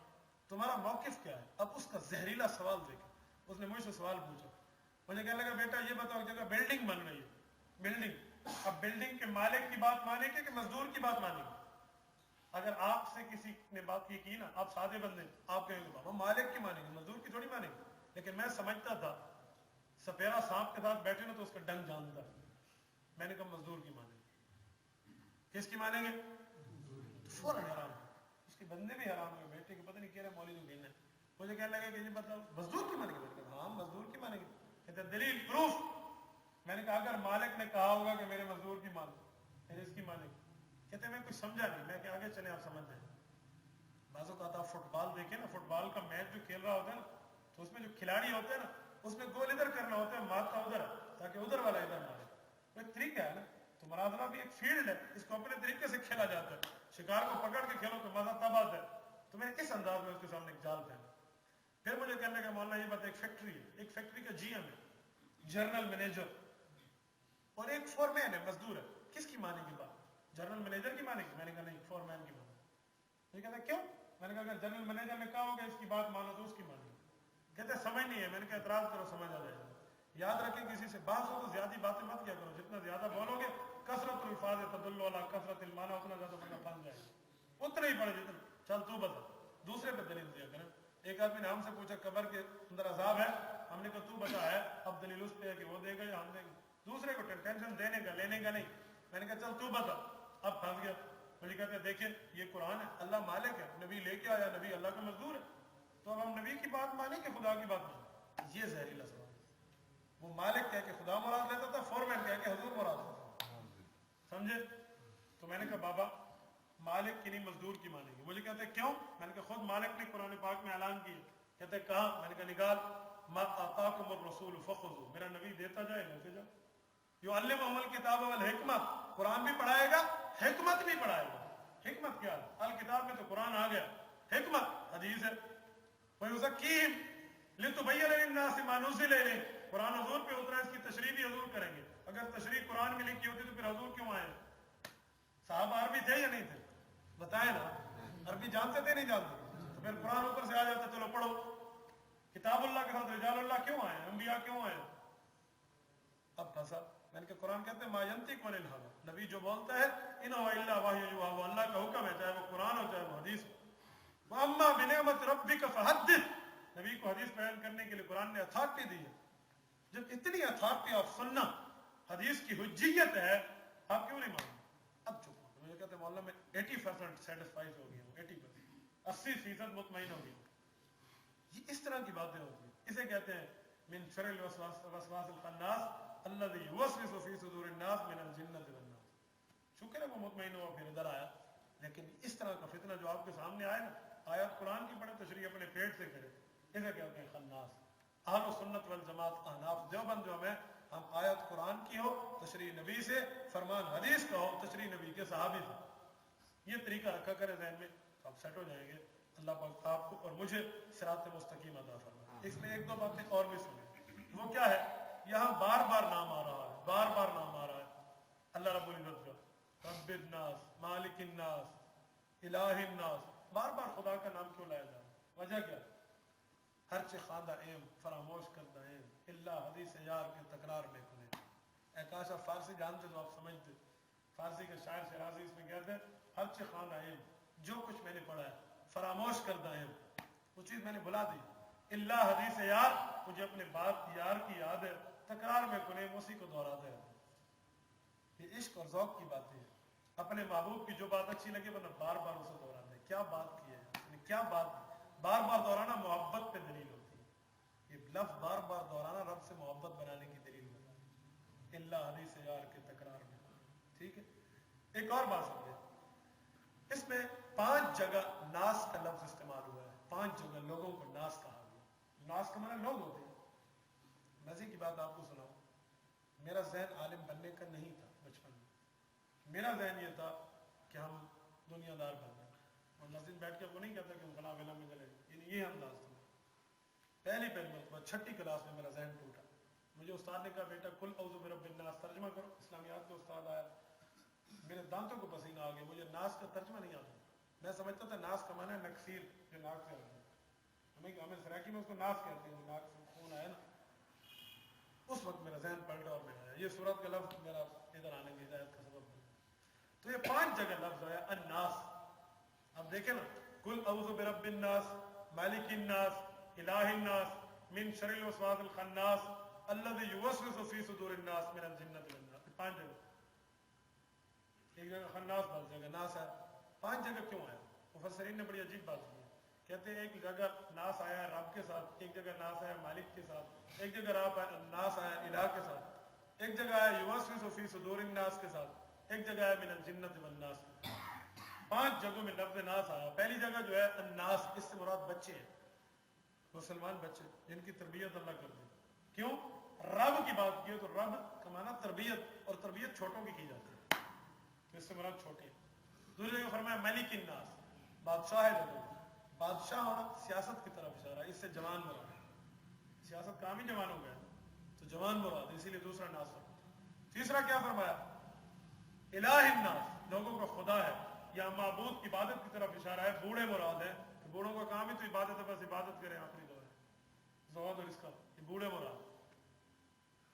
تمہارا موقف کیا ہے؟ اب اس کا زہریلا سوال دیکھیں، اس نے مجھ سے سوال پوچھا، مجھے کہنے لگا بیٹا یہ بتاؤ جگہ بلڈنگ بن رہی ہے، بلڈنگ، اب بلڈنگ کے مالک کی بات مانے گے کہ مزدور کی بات مانے گے؟ اگر آپ سے کسی نے بات یہ کی نا، آپ سادے بندے، آپ کہیں گے بابا مالک کی مانیں گے، مزدور کی تھوڑی مانیں گے، لیکن میں سمجھتا تھا سپیرا سانپ کے ساتھ بیٹھے نا تو اس کا ڈنگ جانتا ہے، میں نے کہا مزدور کی مانیں گے۔ کس کی مانیں گے؟ فوراً حرام ہے، اس کے بندے بھی حرام ہوئے، بیٹے کے پتہ نہیں کہہ رہے مولوی کو گھیرنا ہے۔ مجھے کہنے لگا کہ یہ بتاؤ مزدور کی مانیں گے؟ میں نے کہا ہاں مزدور کی مانیں گے۔ کہتے دلیل پروف؟ میں نے کہا اگر مالک نے کہا ہوگا کہ میرے مزدور کی مان پھر اس کی مانیں گے۔ کہتے میں کچھ سمجھا نہیں، میں کہ آگے چلیں آپ سمجھ جائیں۔ بعض اوقات آپ فٹ بال دیکھیں نا، فٹ بال کا میچ جو کھیل رہا ہوتا ہے نا، تو اس میں جو کھلاڑی ہوتے ہیں نا، اس میں گول ادھر کرنا ہوتا ہے، مارتا ادھر ہے تاکہ ادھر والا ادھر مارے، وہ ایک طریقہ ہے نا۔ تو مرادلہ بھی ایک فیلڈ ہے، اس کو اپنے طریقے سے کھیلا جاتا ہے، شکار کو پکڑ کے کھیلو تو مزہ تب آتا ہے۔ تو میں اس انداز میں اس کے سامنے ایک جال پھینکا۔ پھر مجھے کہنے لگا مولانا یہ بات، ایک فیکٹری ہے، ایک فیکٹری کا جی ایم ہے، جنرل مینیجر، اور ایک فورمین ہے، مزدور ہے، کس کی مانیں گی بات؟ جنرل مینیجر کی مانیں گی؟ میں نے کہا نہیں، فورمین کی مانیں گی۔ یہ کہتا کیوں؟ میں نے کہا اگر جنرل مینیجر نے کہا ہوگا اس کی بات مانو تو اس کی مانیں گی۔ کہتے سمجھ نہیں ہے، میں نے کہا اعتراض کرو سمجھ آ جائے گا۔ یاد رکھیں کسی سے بات ہو تو زیادہ باتیں مت کیا کرو، جتنا زیادہ بولو گے کثرت الفاظ تدل علی کثرت المعنی، اتنا زیادہ بندہ پھنس جائے گا، اتنا ہی پڑے جتنا۔ چل تو بتا، دوسرے پہ دلیل دیا کریں۔ ایک آدمی نے ہم سے پوچھا قبر کے اندر عذاب ہے، ہم نے کہا تو بتا ہے، اب دلیل اس پہ ہے کہ وہ دے گا یا ہم دیں گے، دوسرے کو ٹینشن دینے کا لینے کا نہیں۔ میں نے کہا چل تو بتا، اب پھنس گیا۔ مجھے کہتے ہیں دیکھیں یہ قرآن ہے، اللہ مالک ہے، نبی لے کے آیا، نبی اللہ کا مزدور ہے، تو اب ہم نبی کی بات مانیں کہ خدا کی بات مانیں؟ یہ زہریلا سوال۔ وہ مالک کہہ کے خدا مراد لیتا تھا، فورمین کہہ کے حضور مراد لیتا تھا، سمجھے؟ تو میں نے کہا بابا مالک کی نہیں مزدور کی مانیں گے۔ مجھے کہتے ہیں کیوں؟ میں نے کہا خود مالک نے قرآن پاک میں اعلان کیا۔ کہتے ہیں کہاں؟ میں نے کہا نکال، ما آتاکم الرسول فخذوا، میرا نبی دیتا جائے لیتے جاؤ۔ یعلمہم الکتاب والحکمہ، قرآن بھی پڑھائے گا، حکمت بھی پڑھائے گا۔ حکمت کیا ہے؟ الکتاب میں تو قرآن آ گیا، حکمت حدیث ہے۔ وَيُزَكِّيهِمْ لِتُبَيِّنَ لِلنَّاسِ مَا نُزِّلَ إِلَيْهِمْ، قرآن حضور پہ اترا، اس کی تشریح بھی حضور کریں گے۔ اگر تشریح قرآن میں لکھی ہوتی تو پھر حضور کیوں آئے؟ صحابہ عربی تھے یا نہیں تھے؟ بتائیں نا، عربی جانتے تھے نہیں جانتے؟ تو پھر قرآن اوپر سے آ جاتا چلو پڑھو۔ کتاب اللہ کے ساتھ رجال اللہ کیوں آئے؟ انبیاء کیوں آئے؟ اب پھنسا۔ میں نے کہا قرآن کہتے ہیں ما ینطق عن الہویٰ، نبی جو بولتا ہے ان هو الا وحی یوحیٰ، وہ اللہ کا حکم ہے، چاہے وہ قرآن ہو چاہے وہ حدیث ہو۔ واما بنعمت ربک فحدث، نبی کو حدیث بیان کرنے کے لیے قرآن نے اتھارٹی دی ہے۔ جب اتنی اتھارٹی آف سننا، حدیث کی حجیت ہے، آپ کیوں نہیں مانتے؟ اب چپ ہو۔ مجھے کہتے ہیں مولانا میں 80% سیٹسفائز ہو گیا ہوں، 80%، 80% مطمئن ہو گیا ہوں۔ یہ اس طرح کی باتیں ہوتی ہیں، اسے کہتے ہیں من شر الوسواس الخناس الذی یوسوس فی صدور الناس من الجنۃ والناس۔ شکر ہے وہ مطمئن ہوا پھر ادھر آیا، لیکن اس طرح کا فتنہ جو آپ کے سامنے آئے نا، آیات قرآن کی پڑھے، تشریح اپنے پیٹ سے کرے، اسے کہتے ہیں خناس۔ اہل سنت والجماعت احناف دیوبند جو ہم آیت قرآن کی ہو، تشریح نبی سے، فرمان حدیث کا ہو، تشریح نبی کے صحابی سے، یہ طریقہ رکھا کرے ذہن میں، تو آپ سیٹ ہو جائیں گے۔ اللہ پاک آپ کو اور مجھے صراط مستقیم عطا فرمائے۔ اس میں ایک دو باتیں اور بھی سنیں، وہ کیا ہے؟ یہاں بار بار نام آ رہا ہے، بار بار نام آ رہا ہے اللہ رب العزت کا، رب الناس، مالک الناس، الہ الناس، بار بار خدا کا نام کیوں لایا جا رہا ہے؟ وجہ کیا؟ ہرچہ خواندہ ایم فراموش کردہ ایم اللہ حدیث یار کے تکرار میں کنے۔ اے کاش آپ فارسی جانتے تو آپ سمجھتے۔ فارسی کے شاعر شیرازی اس میں کہتے ہیں ہرچہ خواندہ ایم، جو کچھ میں نے پڑھا ہے فراموش کردہ ایم، وہ چیز میں نے بھلا دی۔ اللہ حدیث یار، مجھے اپنے بات یار کی یاد ہے، تکرار میں کنے اسی کو دہراتے ہیں۔ یہ عشق اور ذوق کی باتیں ہیں، اپنے محبوب کی جو بات اچھی لگے ورنہ بار بار اسے دہراتے ہیں۔ کیا بات کی ہے، کیا بات، بار بار دہرانا محبت پہ دلیل ہوتی ہے۔ یہ لفظ بار بار دہرانا رب سے محبت بنانے کی دلیل ہوتا ہے، اللہ حدیث یار کے تکرار میں. ٹھیک ہے. ایک اور بات سمجھے، اس میں 5 جگہ ناس کا لفظ استعمال ہوا ہے. 5 جگہ لوگوں کو ناس کہا گیا. ناس کا معنی لوگ ہوتے ہیں. مزے کی بات آپ کو سناؤں، میرا ذہن عالم بننے کا نہیں تھا بچپن میں. میرا ذہن یہ تھا کہ ہم دنیا دار بن جائیں، اور مسجد بیٹھ کے وہ نہیں کہتا کہ ہم فلاں فلاں میں چلے، یہ انداز تھا. پہلی مرتبہ 6ٹھی کلاس میں میرا ذہن ٹوٹا. مجھے استاد نے کہا بیٹا کل اعوذ برب الناس ترجمہ کرو. اسلامیات کا استاد آیا، میرے دانتوں کو پسینہ آ گیا. مجھے ناس کا ترجمہ نہیں آتا. میں سمجھتا تھا ناس کا معنی ہے نکسیر، جو ناک سے آتا ہے. ہمیں سراکی میں اس کو ناس کہتے ہیں، جو ناک سے خون آیا نا. اس وقت میرا ذہن پلٹا اور میں آیا یہ سورت کا لفظ میرا ادھر آنے کی ہدایت کا سبب بنا. تو یہ 5 جگہ لفظ آیا الناس. اب دیکھیں نا، کل اعوذ برب الناس، مالک الناس، الہ الناس، من شر الوسواس الخناس الذی یوسوس فی صدور الناس من الجنۃ والناس. 5 جگہ. ایک جگہ خناس، 5 جگہ ناس ہے. 5 جگہ کیوں آیا؟ مفسرین نے بڑی عجیب بات کی ہے. کہتے ہیں ایک جگہ ناس آیا ہے رب کے ساتھ، ایک جگہ ناس آیا مالک کے ساتھ، ایک جگہ ناس آیا الہ کے ساتھ، ایک جگہ آیا یوسوس فی صدور الناس کے ساتھ، ایک جگہ آیا من الجنۃ والناس. 5 جگہوں میں لفظ ناس آیا. پہلی جگہ جو ہے الناس، اس سے مراد بچے ہیں، مسلمان بچے جن کی تربیت اللہ کر دے. کیوں؟ رب کی بات کی تو رب کا معنی تربیت، اور تربیت چھوٹوں کی جاتی ہے، تو اس سے مراد چھوٹے. دوسری جگہ فرمایا ملک الناس، بادشاہ ہے لوگوں. بادشاہ ہونا سیاست کی طرف اشارہ ہے، اس سے جوان مراد ہے. سیاست کام ہی جوان ہو گیا تو جوان مراد ہے، اسی لیے دوسرا ناس فرمایا. تیسرا کیا فرمایا؟ الہ الناس، لوگوں کا خدا ہے یا معبود کی عبادت کی طرف اشارہ ہے. بوڑھے مراد ہے کہ بوڑھوں کا کام ہی تو عبادت ہے، بس عبادت کریں آخری دور ہے. زہد اور اس کا یہ بوڑھے مراد.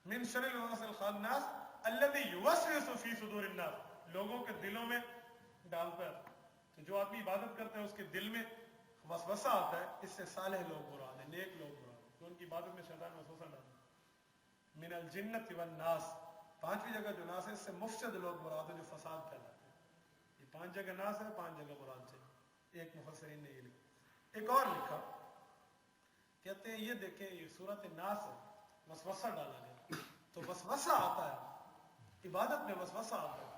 من شر الوسواس الخناس الذی یوسوس فی صدور الناس، لوگوں کے دلوں میں ڈالتا ہے. تو جو آدمی عبادت کرتا ہے اس کے دل میں وسوسہ آتا ہے. اس سے صالح لوگ مراد ہیں، نیک لوگ مراد ہیں، تو ان کی عبادت میں شیطان وسوسہ ڈالتا ہے. من الجنۃ والناس، 5ویں جگہ جو ناس ہے اس سے مفسد لوگ مراد ہیں، جو فساد پھیلاتے ہیں. یہ 5 جگہ ناس ہے، 5 جگہ مراد سے. ایک مفسرین نے یہ لکھا. ایک اور لکھا، کہتے ہیں یہ دیکھیں یہ سورت ناس ہے، وسوسہ ڈالا گیا. تو وسوسہ آتا ہے، عبادت میں وسوسہ آتا ہے،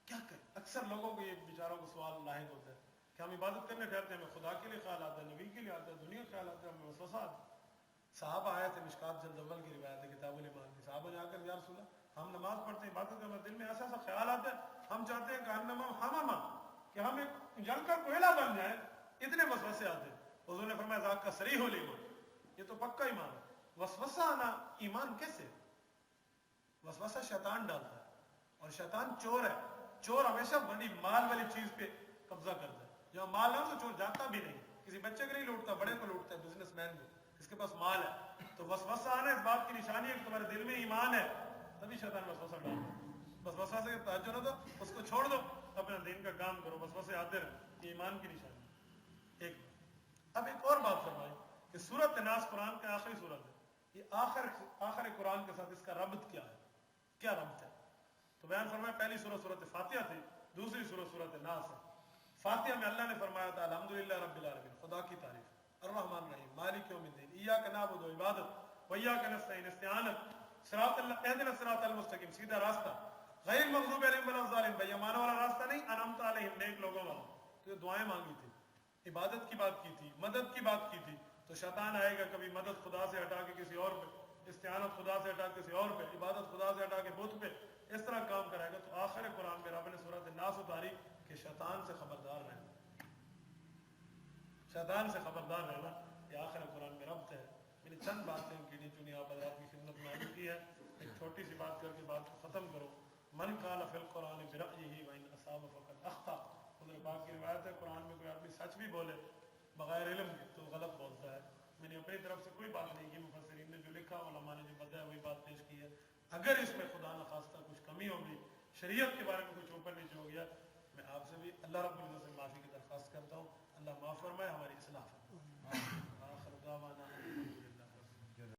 کیا کریں؟ اکثر لوگوں کو یہ بیچاروں کو سوال لاحق ہوتا ہے کہ ہم عبادت کرنے ٹھہرتے ہیں، ہمیں خدا کے لیے خیال آتا ہے، نبی کے لیے آتا ہے، دنیا کا خیال آتا ہے، ہمیں وسوسہ آتا ہے. صحابہ آئے تھے، مشکات جلد اول کی روایت ہے کتاب الایمان کی. صحابہ نے آ کر یا رسول اللہ، ہم نماز پڑھتے ہیں، عبادت کرتے ہیں، دل میں ایسا ایسا خیال آتا ہے، ہم چاہتے ہیں کہ کہ ہم ایک جل کر کوئلہ بن جائیں، اتنے وسوسے آتے ہیں. حضور نے فرمایا ذاک کا صریح الایمان، یہ تو پکا ایمان ہے. وسوسہ آنا ایمان کیسے؟ وسوسہ شیطان ڈالتا ہے، اور شیطان چور ہے. چور ہمیشہ بڑی مال والی چیز پہ قبضہ کرتا ہے. جہاں مال نہ ہو تو چور جاتا بھی نہیں. کسی بچے کو نہیں لوٹتا، بڑے کو لوٹتا ہے، بزنس مین کو، اس کے پاس مال ہے. تو وسوسہ آنا اس بات کی نشانی ہے کہ تمہارے دل میں ایمان ہے، تبھی شیطان وسوسہ ڈالتا ہے. بس وسوسہ سے توجہ نہ دو، اس کو چھوڑ دو، اپنا دین کا کام کرو، وسوسے آتے رہے. یہ ایمان کی نشانی. ایک اب ایک اور بات فرمائی کہ سورۃ ناس قرآن کا آخری سورت ہے. یہ آخر قرآن کے ساتھ اس کا ربط کیا ہے؟ کیا ربط ہے؟ تو بیان فرمایا پہلی سورت سورت فاتحہ تھی، دوسری سورت سورت ناس ہے. فاتحہ میں اللہ نے فرمایا تھا الحمدللہ رب العالمین، خدا کی تعریف، الرحمن الرحیم، مالک یوم الدین، ایاک نعبد و عبادت و ایاک نستعین، استعانت، صراط اللہ، اہدنا الصراط المستقیم، سیدھا راستہ، غیر المغضوب علیہم ولا الضالین، بیمانہ والا راستہ نہیں، انعمت علیہم، نیک لوگوں والا. تو یہ دعائیں مانگی تھی، عبادت کی بات کی تھی، مدد کی بات کی تھی. تو شیطان آئے گا کبھی مدد خدا سے ہٹا کے کسی اور پہ، استعانت خدا سے ہٹا کے کسی اور پہ، عبادت خدا سے ہٹا کے بت پہ، اس طرح کام کرائے گا. تو آخر قرآن میں رب نے سورۃ الناس اتاری کہ شیطان سے خبردار رہنا، شیطان سے خبردار رہنا. یہ آخر قرآن میں ربط ہے. میں نے چند باتیں گنی چنی آپ حضرات کی خدمت میں عرض کی ہے. ایک چھوٹی سی بات کر کے بات کو ختم کرو. من قال فی القرآن برأیہ وإن أصاب فقد أخطأ. حضور پاک کی روایت ہے قرآن میں کوئی آدمی سچ بھی بولے بغیر علم کے تو غلط بولتا ہے. میں نے اپنی طرف سے کوئی بات نہیں کی، مفسرین نے جو لکھا، علماء نے جو بتایا وہی بات پیش کی ہے. اگر اس میں خدا نخواستہ کچھ کمی ہوگی، شریعت کے بارے میں کچھ اوپر نیچے ہو گیا، میں آپ سے بھی اللہ رب العزت سے معافی کی درخواست کرتا ہوں. اللہ معاف فرمائے، ہماری اصلاح فرمائے. آخر دعوانا